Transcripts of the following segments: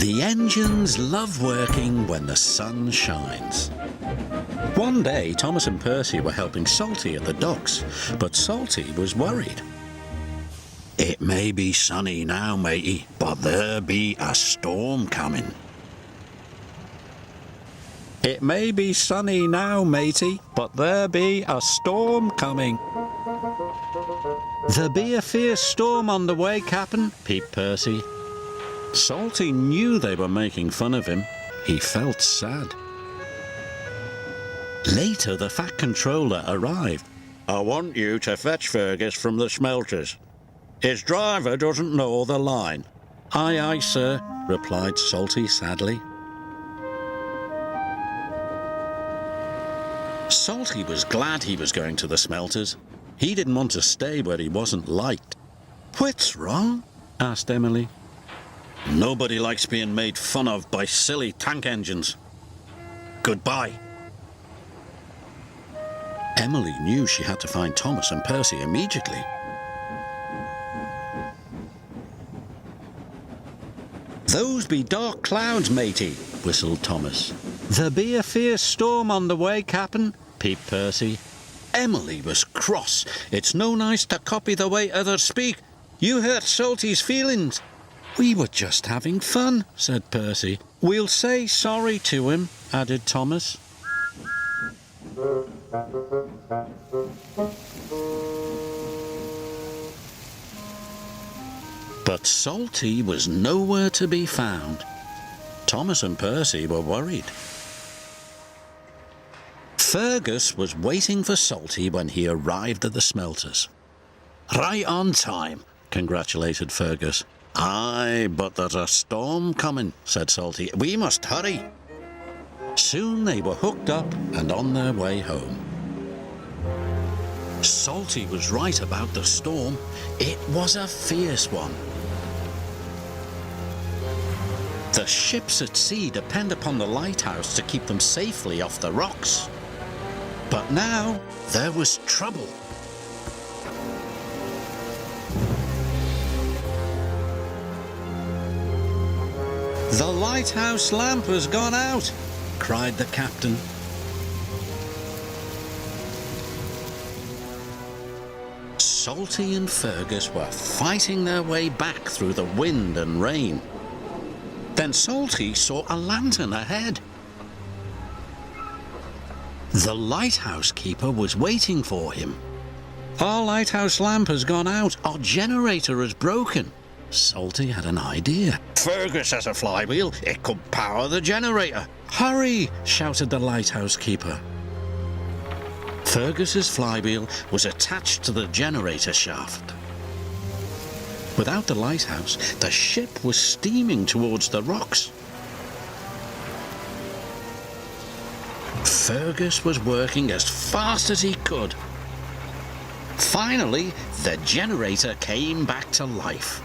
The engines love working when the sun shines. One day, Thomas and Percy were helping Salty at the docks, but Salty was worried. It may be sunny now, matey, but there be a storm coming. It may be sunny now, matey, but there be a storm coming. There be a fierce storm on the way, Cap'n, peeped Percy. Salty knew they were making fun of him. He felt sad. Later, the Fat Controller arrived. I want you to fetch Fergus from the smelters. His driver doesn't know the line. Aye, aye, sir, replied Salty sadly. Salty was glad he was going to the smelters. He didn't want to stay where he wasn't liked. What's wrong? Asked Emily. Nobody likes being made fun of by silly tank engines. Goodbye. Emily knew she had to find Thomas and Percy immediately. Those be dark clouds, matey, whistled Thomas. There be a fierce storm on the way, Cap'n, peeped Percy. Emily was cross. It's no nice to copy the way others speak. You hurt Salty's feelings. We were just having fun, said Percy. We'll say sorry to him, added Thomas. But Salty was nowhere to be found. Thomas and Percy were worried. Fergus was waiting for Salty when he arrived at the smelters. Right on time, congratulated Fergus. Aye, but there's a storm coming, said Salty. We must hurry. Soon they were hooked up and on their way home. Salty was right about the storm. It was a fierce one. The ships at sea depend upon the lighthouse to keep them safely off the rocks. But now there was trouble. The lighthouse lamp has gone out, cried the captain. Salty and Fergus were fighting their way back through the wind and rain. Then Salty saw a lantern ahead. The lighthouse keeper was waiting for him. Our lighthouse lamp has gone out. Our generator is broken. Salty had an idea. Fergus has a flywheel. It could power the generator. Hurry, shouted the lighthouse keeper. Fergus's flywheel was attached to the generator shaft. Without the lighthouse, the ship was steaming towards the rocks. Fergus was working as fast as he could. Finally, the generator came back to life.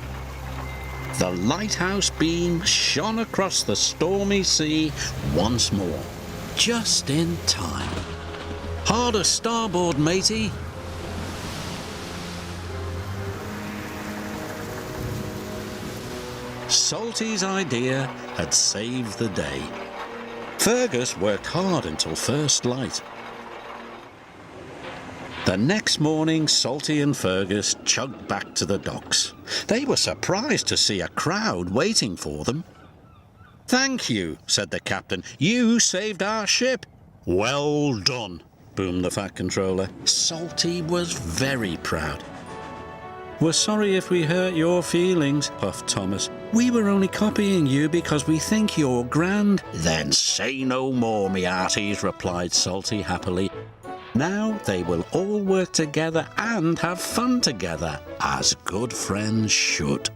The lighthouse beam shone across the stormy sea once more, just in time. Harder starboard, matey. Salty's idea had saved the day. Fergus worked hard until first light. The next morning, Salty and Fergus chugged back to the docks. They were surprised to see a crowd waiting for them. Thank you, said the captain. You saved our ship. Well done, boomed the Fat Controller. Salty was very proud. We're sorry if we hurt your feelings, puffed Thomas. We were only copying you because we think you're grand. Then say no more, me hearties, replied Salty happily. Now they will all work together and have fun together, as good friends should.